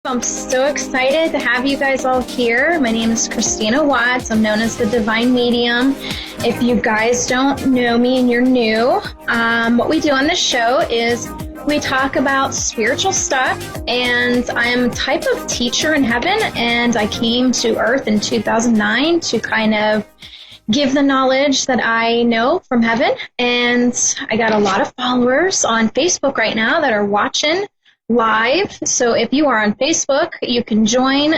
I'm so excited to have you guys all here. My name is Christina Watts. I'm known as the Divine Medium. If you guys don't know me and you're new, what we do on this show is we talk about spiritual stuff, and I'm a type of teacher in heaven, and I came to Earth in 2009 to kind of give the knowledge that I know from heaven, and I got a lot of followers on Facebook right now that are watching live. So if you are on Facebook, you can join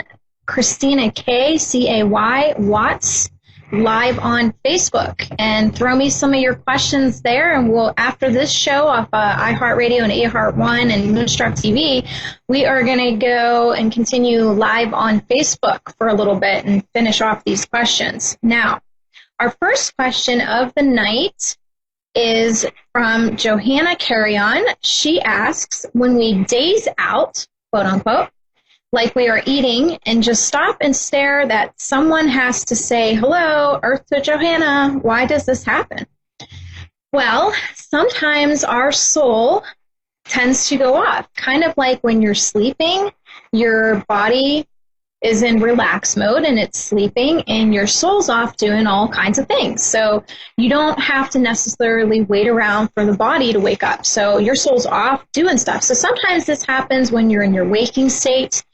Christina K, C-A-Y, Watts, live on Facebook, and throw me some of your questions there. And we'll, after this show off iHeart Radio and iHeart One and Moonstruck TV, we are going to go and continue live on Facebook for a little bit and finish off these questions. Now, our first question of the night is from Johanna Carrion. She asks, when we daze out, quote unquote, like we are eating and just stop and stare, that someone has to say, hello, Earth to Johanna, why does this happen? Well, sometimes our soul tends to go off, kind of like when you're sleeping, your body is in relax mode and it's sleeping, and your soul's off doing all kinds of things. So you don't have to necessarily wait around for the body to wake up. So your soul's off doing stuff. So sometimes this happens when you're in your waking state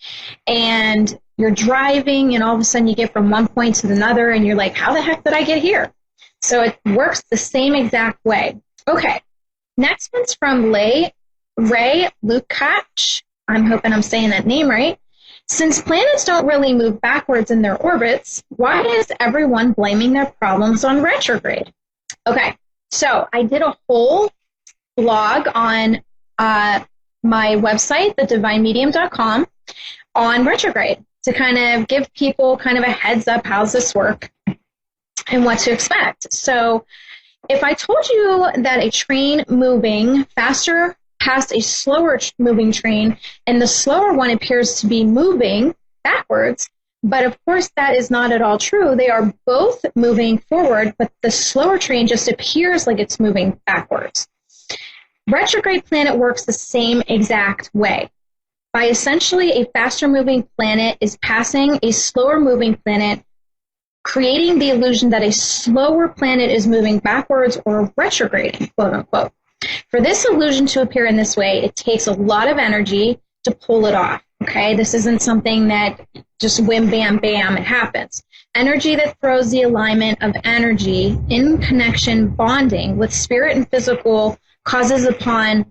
and you're driving, and all of a sudden you get from one point to another and you're like, how the heck did I get here? So it works the same exact way. Okay, next one's from Ray Lukács. I'm hoping I'm saying that name right. Since planets don't really move backwards in their orbits, why is everyone blaming their problems on retrograde? Okay, so I did a whole blog on my website, thedivinemedium.com, on retrograde to kind of give people kind of a heads up, how's this work and what to expect. So if I told you that a train moving faster past a slower moving train, and the slower one appears to be moving backwards, but of course that is not at all true. They are both moving forward, but the slower train just appears like it's moving backwards. Retrograde planet works the same exact way. By essentially a faster moving planet is passing a slower moving planet, creating the illusion that a slower planet is moving backwards or retrograding, quote unquote. For this illusion to appear in this way, it takes a lot of energy to pull it off, okay? This isn't something that just whim, bam, bam, it happens. Energy that throws the alignment of energy in connection, bonding with spirit and physical, causes upon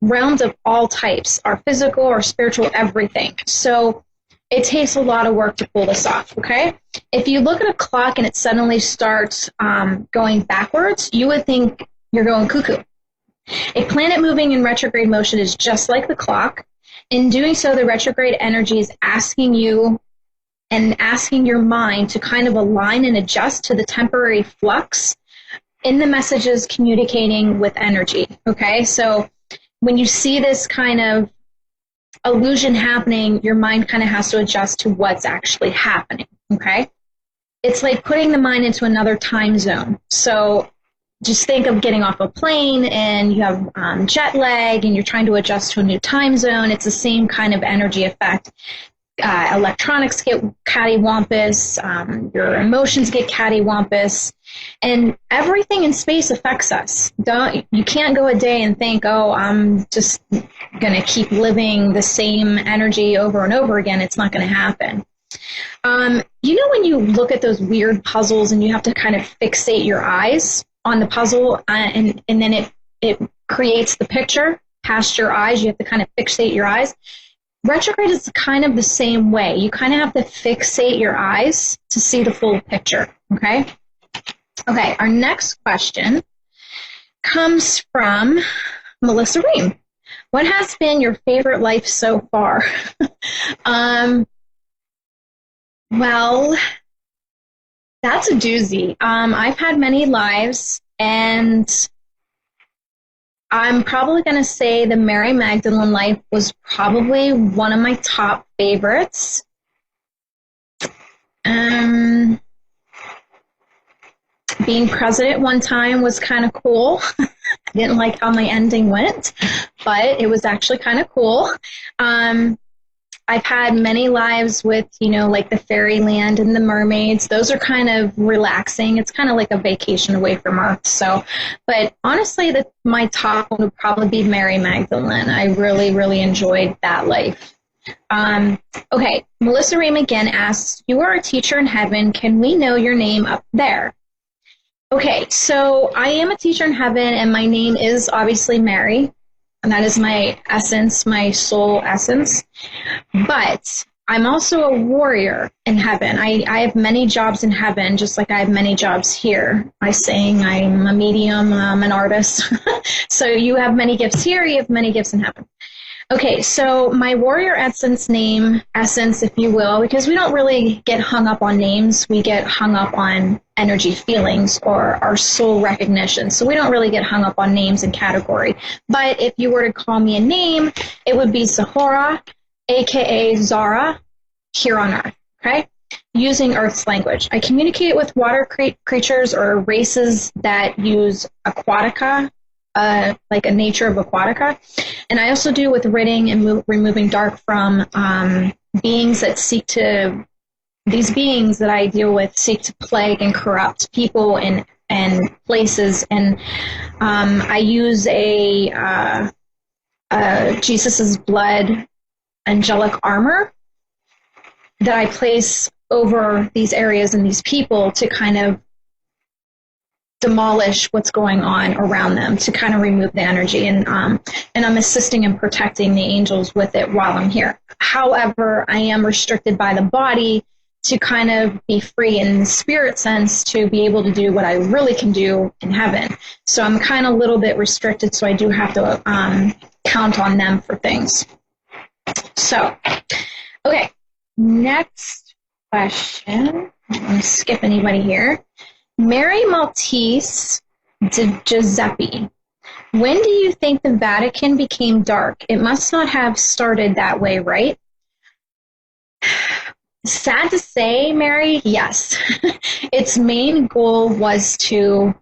realms of all types, our physical or spiritual, everything. So it takes a lot of work to pull this off, okay? If you look at a clock and it suddenly starts going backwards, you would think you're going cuckoo. A planet moving in retrograde motion is just like the clock. In doing so, the retrograde energy is asking you and asking your mind to kind of align and adjust to the temporary flux in the messages communicating with energy, okay? So when you see this kind of illusion happening, your mind kind of has to adjust to what's actually happening, okay? It's like putting the mind into another time zone. So just think of getting off a plane and you have jet lag and you're trying to adjust to a new time zone. It's the same kind of energy effect. Electronics get cattywampus, your emotions get cattywampus, and everything in space affects us. You can't go a day and think, oh, I'm just going to keep living the same energy over and over again. It's not going to happen. You know when you look at those weird puzzles and you have to kind of fixate your eyes on the puzzle, and then it creates the picture past your eyes. You have to kind of fixate your eyes. Retrograde is kind of the same way. You kind of have to fixate your eyes to see the full picture, okay? Okay, our next question comes from Melissa Ream. What has been your favorite life so far? Well, that's a doozy. I've had many lives, and I'm probably going to say the Mary Magdalene life was probably one of my top favorites. Being president one time was kind of cool. I didn't like how my ending went, but it was actually kind of cool. I've had many lives with, like the fairyland and the mermaids. Those are kind of relaxing. It's kind of like a vacation away from Earth. So, but honestly, my top one would probably be Mary Magdalene. I really, really enjoyed that life. Okay, Melissa Ream again asks, you are a teacher in heaven. Can we know your name up there? Okay, so I am a teacher in heaven, and my name is obviously Mary, and that is my essence, my soul essence. But I'm also a warrior in heaven. I have many jobs in heaven, just like I have many jobs here. I sing, I'm a medium, I'm an artist. So you have many gifts here, you have many gifts in heaven. Okay, so my warrior essence name, essence, if you will, because we don't really get hung up on names. We get hung up on energy feelings or our soul recognition. So we don't really get hung up on names and category. But if you were to call me a name, it would be Zahora, a.k.a. Zara, here on Earth, okay? Using Earth's language. I communicate with water creatures or races that use aquatica, like a nature of aquatica. And I also do with ridding and removing dark from beings that these beings that I deal with seek to plague and corrupt people and places. And I use Jesus's blood angelic armor that I place over these areas and these people to kind of demolish what's going on around them, to kind of remove the energy. And I'm assisting and protecting the angels with it while I'm here. However, I am restricted by the body to kind of be free in the spirit sense to be able to do what I really can do in heaven. So I'm kind of a little bit restricted, so I do have to count on them for things. So, okay, next question. I don't want to skip anybody here. Mary Maltese Giuseppe, when do you think the Vatican became dark? It must not have started that way, right? Sad to say, Mary, yes. Its main goal was to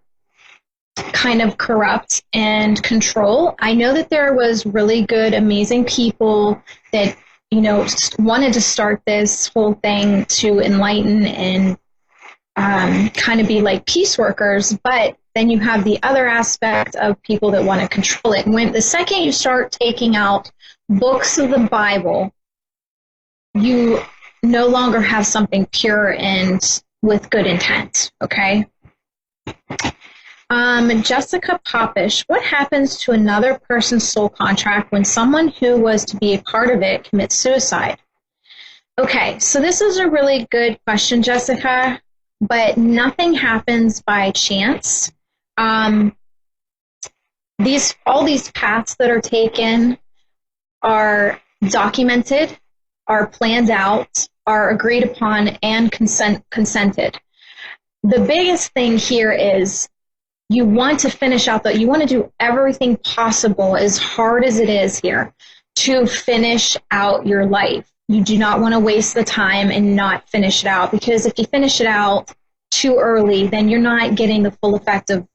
kind of corrupt and control. I know that there was really good, amazing people that, wanted to start this whole thing to enlighten and kind of be like peace workers, but then you have the other aspect of people that want to control it. When the second you start taking out books of the Bible, you no longer have something pure and with good intent, okay? Jessica Popish, what happens to another person's soul contract when someone who was to be a part of it commits suicide? Okay, so this is a really good question, Jessica. But nothing happens by chance. All these paths that are taken are documented, are planned out, are agreed upon, and consented. The biggest thing here is you want to finish out you want to do everything possible, as hard as it is here, to finish out your life. You do not want to waste the time and not finish it out, because if you finish it out too early, then you're not getting the full effect of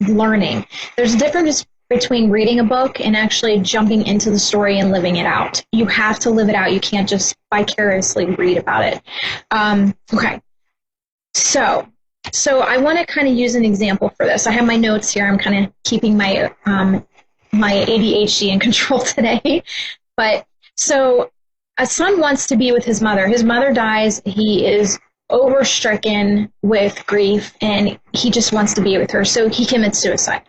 learning. There's a difference between reading a book and actually jumping into the story and living it out. You have to live it out. You can't just vicariously read about it. Okay. So I want to kind of use an example for this. I have my notes here. I'm kind of keeping my my ADHD in control today. But so a son wants to be with his mother. His mother dies. He is overstricken with grief, and he just wants to be with her. So he commits suicide.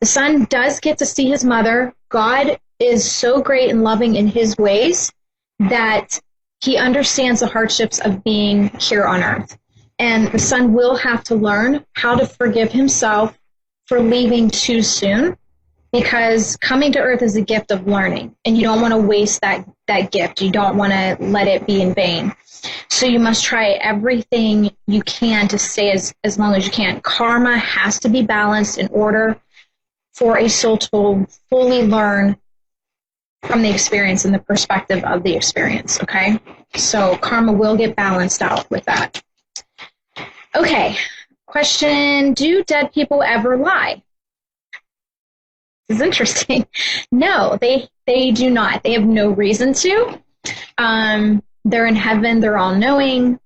The son does get to see his mother. God is so great and loving in his ways that he understands the hardships of being here on earth. And the son will have to learn how to forgive himself for leaving too soon, because coming to earth is a gift of learning, and you don't want to waste that gift. You don't want to let it be in vain. So you must try everything you can to stay as long as you can. Karma has to be balanced in order for a soul to fully learn from the experience and the perspective of the experience, okay? So karma will get balanced out with that. Okay, question, do dead people ever lie? This is interesting. No, they do not. They have no reason to. They're in heaven. They're all knowing.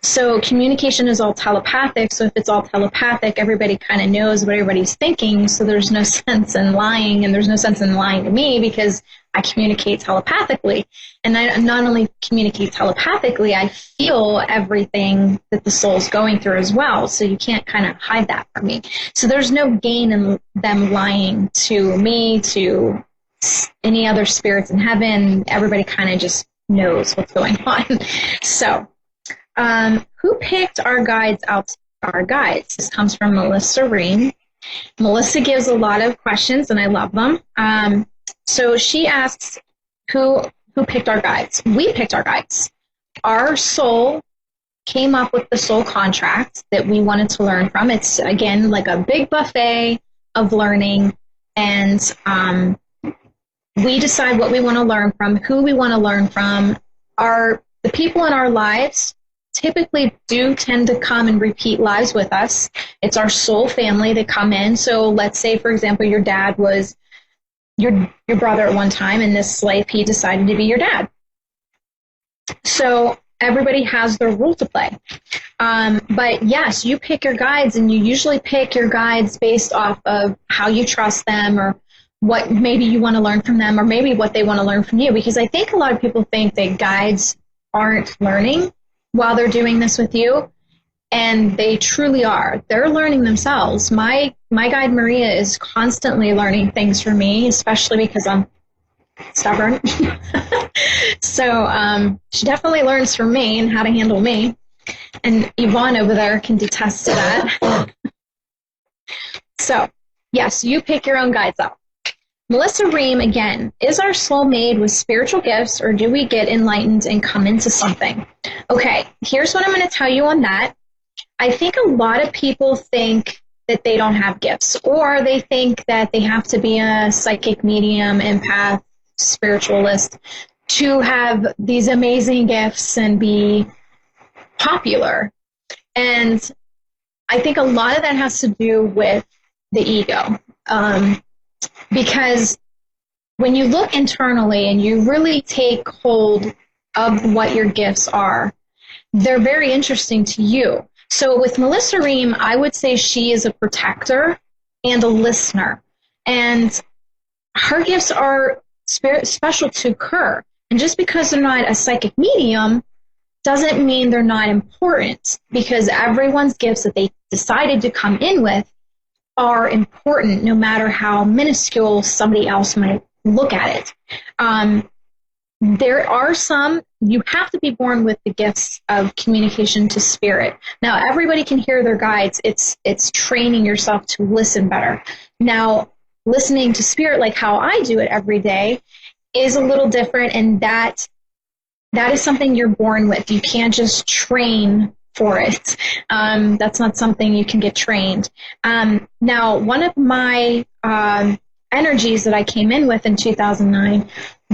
So communication is all telepathic. So if it's all telepathic, everybody kind of knows what everybody's thinking. So there's no sense in lying, and there's no sense in lying to me because I communicate telepathically. And I not only communicate telepathically, I feel everything that the soul's going through as well. So you can't kind of hide that from me. So there's no gain in them lying to me, to any other spirits in heaven. Everybody kind of just knows what's going on. So who picked our guides out? Our guides. This comes from Melissa Ream. Melissa gives a lot of questions, and I love them. So she asks, who picked our guides? We picked our guides. Our soul came up with the soul contract that we wanted to learn from. It's, again, like a big buffet of learning, and we decide what we want to learn from, who we want to learn from. The people in our lives typically do tend to come and repeat lives with us. It's our soul family that come in. So let's say, for example, your dad was your brother at one time. In this life, he decided to be your dad. So everybody has their role to play. But yes, you pick your guides, and you usually pick your guides based off of how you trust them, or what maybe you want to learn from them, or maybe what they want to learn from you. Because I think a lot of people think that guides aren't learning while they're doing this with you, and they truly are. They're learning themselves. My guide Maria is constantly learning things from me, especially because I'm stubborn. So she definitely learns from me and how to handle me. And Yvonne over there can detest to that. So, yes, you pick your own guides out. Melissa Ream, again, is our soul made with spiritual gifts, or do we get enlightened and come into something? Okay, here's what I'm going to tell you on that. I think a lot of people think that they don't have gifts, or they think that they have to be a psychic medium, empath, spiritualist to have these amazing gifts and be popular. And I think a lot of that has to do with the ego. Because when you look internally and you really take hold of what your gifts are, they're very interesting to you. So with Melissa Ream, I would say she is a protector and a listener. And her gifts are special to her. And just because they're not a psychic medium doesn't mean they're not important, because everyone's gifts that they decided to come in with are important, no matter how minuscule somebody else might look at it. There are some, you have to be born with the gifts of communication to spirit. Now, everybody can hear their guides. It's training yourself to listen better. Now, listening to spirit, like how I do it every day, is a little different, and that is something you're born with. You can't just train for it. That's not something you can get trained. Now, one of my energies that I came in with in 2009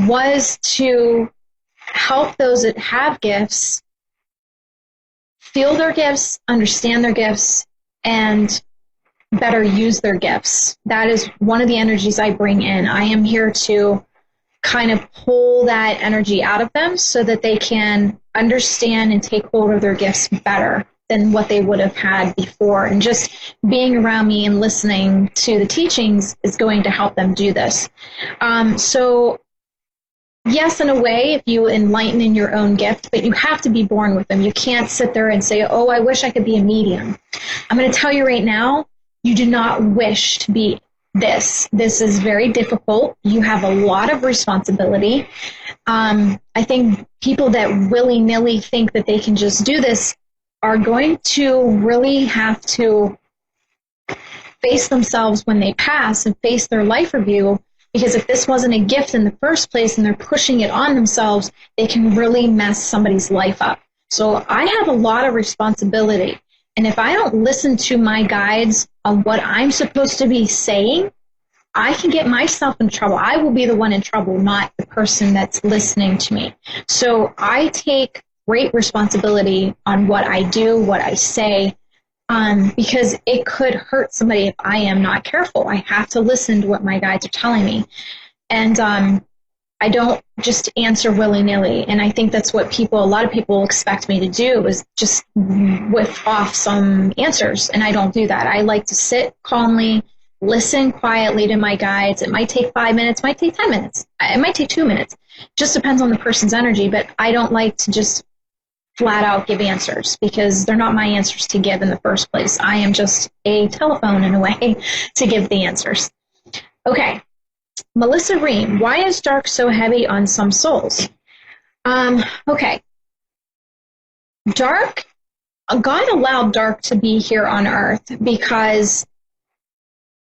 was to help those that have gifts feel their gifts, understand their gifts, and better use their gifts. That is one of the energies I bring in. I am here to kind of pull that energy out of them so that they can understand and take hold of their gifts better than what they would have had before. And just being around me and listening to the teachings is going to help them do this. So yes, in a way, if you enlighten in your own gift, but you have to be born with them. You can't sit there and say, oh, I wish I could be a medium. I'm going to tell you right now, you do not wish to be this. This is very difficult. You have a lot of responsibility. I think people that willy-nilly think that they can just do this are going to really have to face themselves when they pass and face their life review, because if this wasn't a gift in the first place and they're pushing it on themselves, they can really mess somebody's life up. So I have a lot of responsibility. And if I don't listen to my guides on what I'm supposed to be saying, I can get myself in trouble. I will be the one in trouble, not the person that's listening to me. So I take great responsibility on what I do, what I say, because it could hurt somebody if I am not careful. I have to listen to what my guides are telling me. And I don't just answer willy-nilly. And I think that's what a lot of people expect me to do, is just whiff off some answers. And I don't do that. I like to sit calmly, listen quietly to my guides. It might take 5 minutes, might take 10 minutes. It might take 2 minutes. Just depends on the person's energy. But I don't like to just flat out give answers, because they're not my answers to give in the first place. I am just a telephone in a way to give the answers. Okay. Melissa Ream, why is dark so heavy on some souls? Okay. Dark, God allowed dark to be here on earth because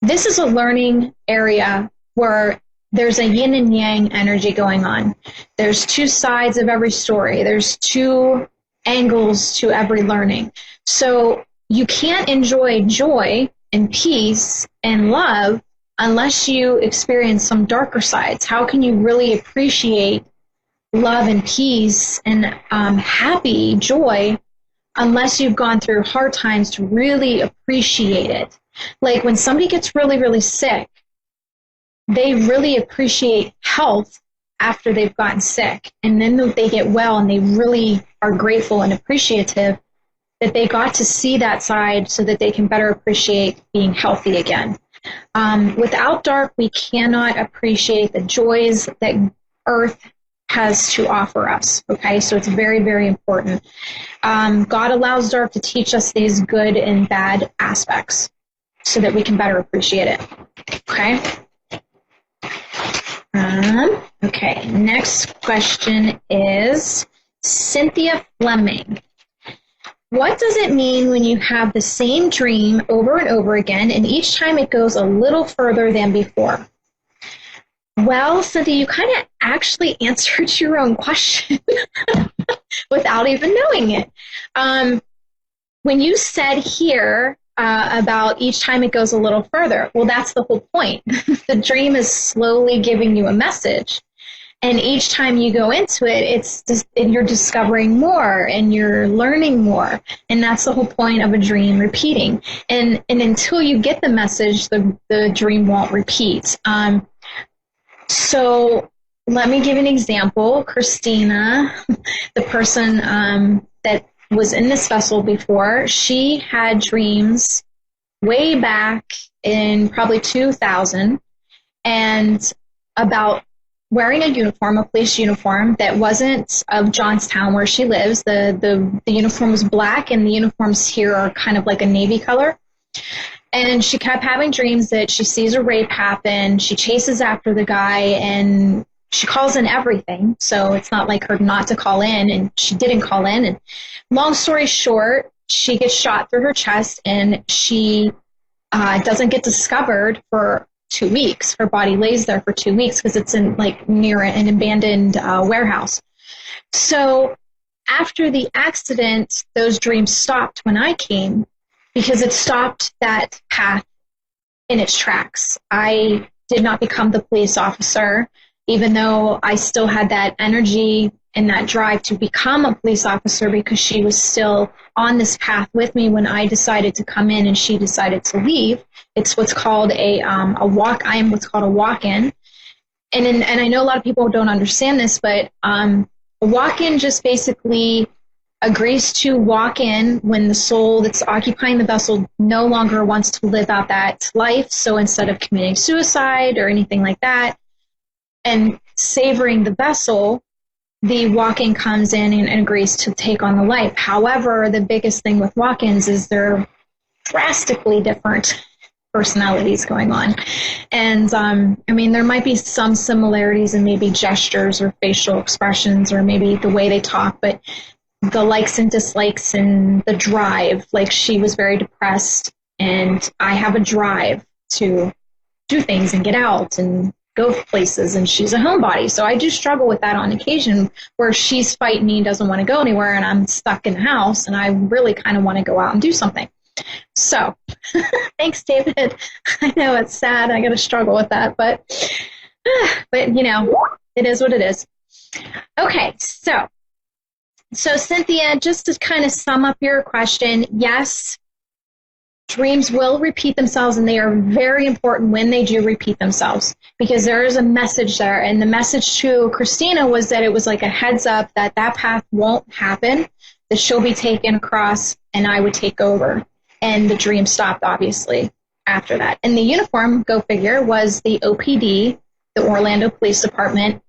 this is a learning area where there's a yin and yang energy going on. There's two sides of every story. There's two angles to every learning. So you can't enjoy joy and peace and love unless you experience some darker sides. How can you really appreciate love and peace and happy joy unless you've gone through hard times to really appreciate it? Like when somebody gets really, really sick, they really appreciate health after they've gotten sick. And then they get well and they really are grateful and appreciative that they got to see that side so that they can better appreciate being healthy again. Without dark, we cannot appreciate the joys that Earth has to offer us. Okay, so it's very, very important. God allows dark to teach us these good and bad aspects so that we can better appreciate it. Okay. Okay, next question is Cynthia Fleming. What does it mean when you have the same dream over and over again, and each time it goes a little further than before? Well, Cynthia, you kind of actually answered your own question without even knowing it. When you said here about each time it goes a little further, well, that's the whole point. The dream is slowly giving you a message. And each time you go into it, it's just, you're discovering more and you're learning more. And that's the whole point of a dream repeating. And until you get the message, the dream won't repeat. So let me give an example. Christina, the person that was in this vessel before, she had dreams way back in probably 2000 and about wearing a uniform, a police uniform that wasn't of Johnstown where she lives. The uniform was black, and the uniforms here are kind of like a navy color. And she kept having dreams that she sees a rape happen. She chases after the guy, and she calls in everything. So it's not like her not to call in, and she didn't call in. And long story short, she gets shot through her chest, and she doesn't get discovered for 2 weeks. Her body lays there for 2 weeks because it's in like near an abandoned warehouse. So after the accident, those dreams stopped when I came because it stopped that path in its tracks. I did not become the police officer, even though I still had that energy and that drive to become a police officer, because she was still on this path with me when I decided to come in and she decided to leave. It's what's called a walk. I am what's called a walk-in. And I know a lot of people don't understand this, but a walk-in just basically agrees to walk in when the soul that's occupying the vessel no longer wants to live out that life. So instead of committing suicide or anything like that and savoring the vessel, the walk-in comes in and agrees to take on the life. However, the biggest thing with walk-ins is they're drastically different personalities going on. And, I mean, there might be some similarities in maybe gestures or facial expressions or maybe the way they talk, but the likes and dislikes and the drive, like she was very depressed, and I have a drive to do things and get out and go places, and she's a homebody. So I do struggle with that on occasion where she's fighting me and doesn't want to go anywhere, and I'm stuck in the house and I really kind of want to go out and do something. So thanks, David. I know it's sad. I got to struggle with that, but you know, it is what it is. Okay. So Cynthia, just to kind of sum up your question, yes, Dreams will repeat themselves, and they are very important when they do repeat themselves, because there is a message there. And the message to Christina was that it was like a heads up that that path won't happen, that she'll be taken across and I would take over. And the dream stopped, obviously, after that. And the uniform, go figure, was the OPD, the Orlando Police Department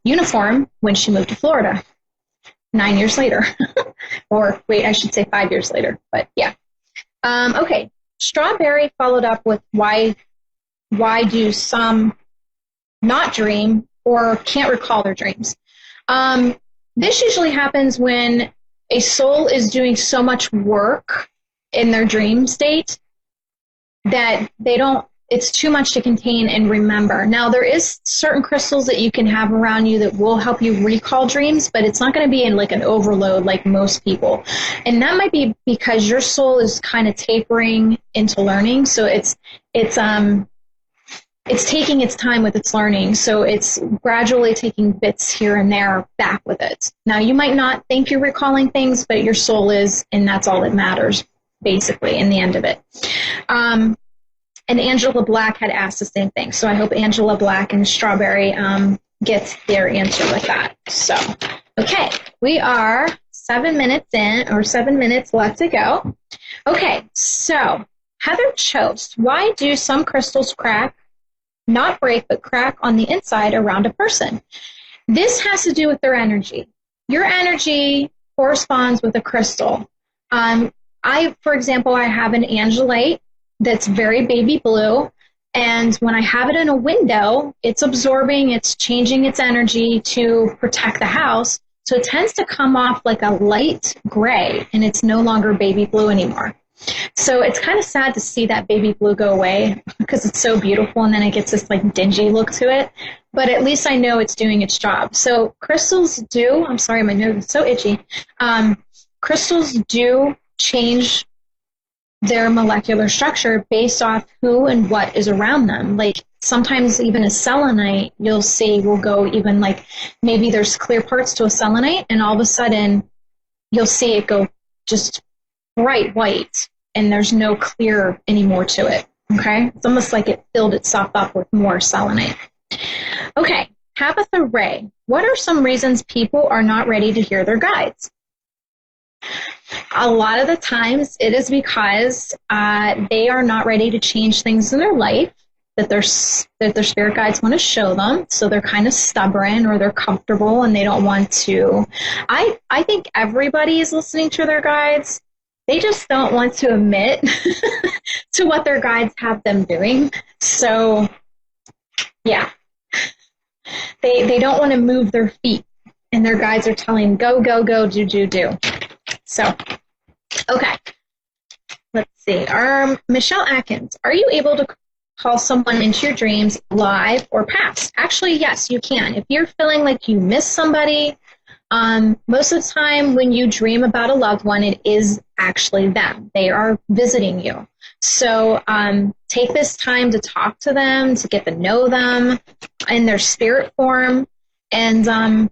uniform when she moved to Florida 9 years later. Or wait, I should say 5 years later, but yeah. Okay, Strawberry followed up with why do some not dream or can't recall their dreams? This usually happens when a soul is doing so much work in their dream state that it's too much to contain and remember. Now, there is certain crystals that you can have around you that will help you recall dreams, but it's not going to be in like an overload like most people. And that might be because your soul is kind of tapering into learning. So it's taking its time with its learning. So it's gradually taking bits here and there back with it. Now, you might not think you're recalling things, but your soul is, and that's all that matters, basically, in the end of it. And Angela Black had asked the same thing. So I hope Angela Black and Strawberry gets their answer with that. So, okay, we are 7 minutes in, or 7 minutes left to go. Okay, so Heather chose, why do some crystals crack, not break, but crack on the inside around a person? This has to do with their energy. Your energy corresponds with a crystal. For example, I have an angelite that's very baby blue, and when I have it in a window, it's absorbing, it's changing its energy to protect the house, so it tends to come off like a light gray, and it's no longer baby blue anymore. So it's kind of sad to see that baby blue go away, because it's so beautiful, and then it gets this like dingy look to it, but at least I know it's doing its job. So crystals do, I'm sorry, my nose is so itchy, crystals do change their molecular structure based off who and what is around them. Like sometimes even a selenite, you'll see will go even like, maybe there's clear parts to a selenite, and all of a sudden you'll see it go just bright white, and there's no clear anymore to it. Okay? It's almost like it filled itself up with more selenite. Okay, Tabitha Ray, what are some reasons people are not ready to hear their guides? A lot of the times it is because they are not ready to change things in their life that their spirit guides want to show them. So they're kind of stubborn, or they're comfortable and they don't want to. I think everybody is listening to their guides. They just don't want to admit to what their guides have them doing. So yeah, they don't want to move their feet, and their guides are telling them, go, go, do. So, okay, let's see. Michelle Atkins, are you able to call someone into your dreams live or past? Actually, yes, you can. If you're feeling like you miss somebody, most of the time when you dream about a loved one, it is actually them. They are visiting you. So take this time to talk to them, to get to know them in their spirit form. And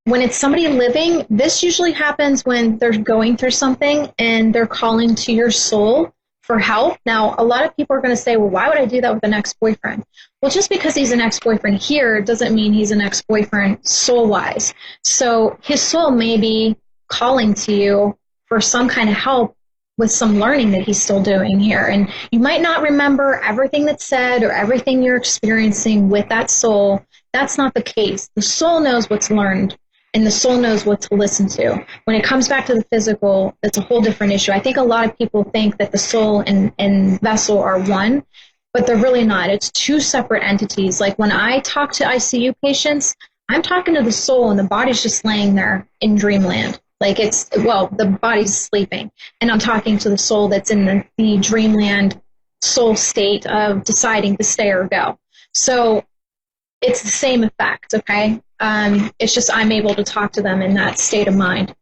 when it's somebody living, this usually happens when they're going through something and they're calling to your soul for help. Now, a lot of people are going to say, well, why would I do that with an ex-boyfriend? Well, just because he's an ex-boyfriend here doesn't mean he's an ex-boyfriend soul-wise. So his soul may be calling to you for some kind of help with some learning that he's still doing here. And you might not remember everything that's said or everything you're experiencing with that soul. That's not the case. The soul knows what's learned, and the soul knows what to listen to. When it comes back to the physical, that's a whole different issue. I think a lot of people think that the soul and vessel are one, but they're really not. It's two separate entities. Like when I talk to ICU patients, I'm talking to the soul, and the body's just laying there in dreamland. Like the body's sleeping, and I'm talking to the soul that's in the dreamland soul state of deciding to stay or go. So it's the same effect, okay? It's just I'm able to talk to them in that state of mind.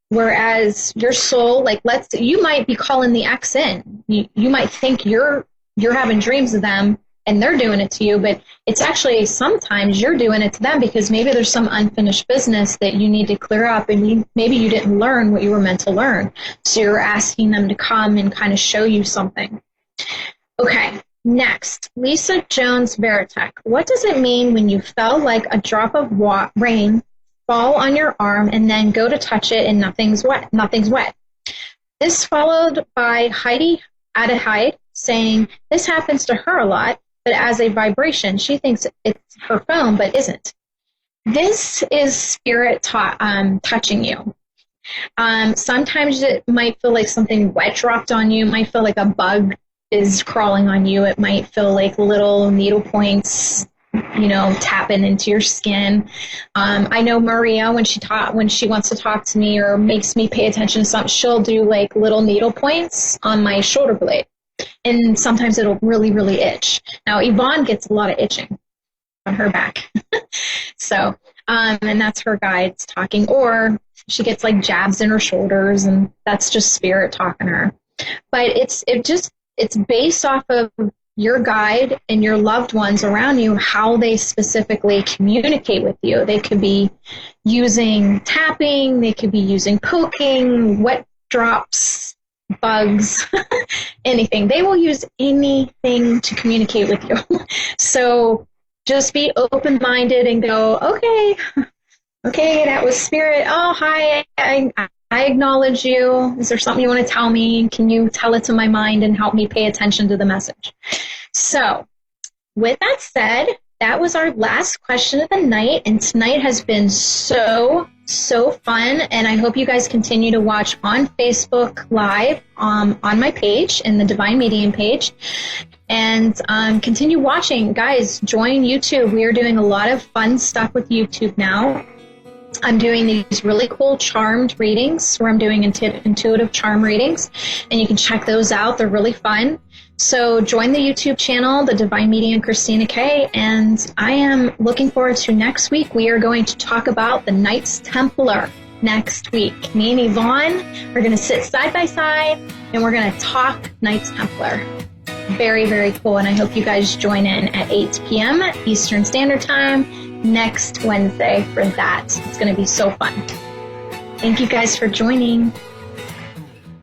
Whereas your soul, like you might be calling the ex in. You might think you're having dreams of them, and they're doing it to you, but it's actually sometimes you're doing it to them because maybe there's some unfinished business that you need to clear up, and maybe you didn't learn what you were meant to learn. So you're asking them to come and kind of show you something. Okay, next, Lisa Jones Veritek. What does it mean when you felt like a drop of rain fall on your arm and then go to touch it and nothing's wet? Nothing's wet. This followed by Heidi Adahide saying this happens to her a lot, but as a vibration, she thinks it's her phone, but isn't. This is spirit touching you. Sometimes it might feel like something wet dropped on you. It might feel like a bug is crawling on you. It might feel like little needle points, tapping into your skin. I know Maria, when she wants to talk to me or makes me pay attention to something, she'll do like little needle points on my shoulder blade. And sometimes it'll really, really itch. Now, Yvonne gets a lot of itching on her back. So, and that's her guides talking. Or she gets like jabs in her shoulders, and that's just spirit talking to her. But it's based off of your guide and your loved ones around you, how they specifically communicate with you. They could be using tapping, they could be using poking, wet drops, bugs, anything. They will use anything to communicate with you. So just be open-minded and go, okay, that was spirit. Oh, hi, I acknowledge you. Is there something you want to tell me? Can you tell it to my mind and help me pay attention to the message? So with that said, that was our last question of the night, and tonight has been so fun, and I hope you guys continue to watch on Facebook Live on my page, in the Divine Medium page, and continue watching. Guys, join YouTube. We are doing a lot of fun stuff with YouTube now. I'm doing these really cool charmed readings where I'm doing intuitive charm readings, and you can check those out. They're really fun. So join the YouTube channel, The Divine Medium Christina K, and I am looking forward to next week. We are going to talk about the Knights Templar next week. Me and Yvonne are going to sit side by side, and we're going to talk Knights Templar. Very, very cool, and I hope you guys join in at 8 p.m. Eastern Standard Time next Wednesday for that. It's going to be so fun. Thank you guys for joining.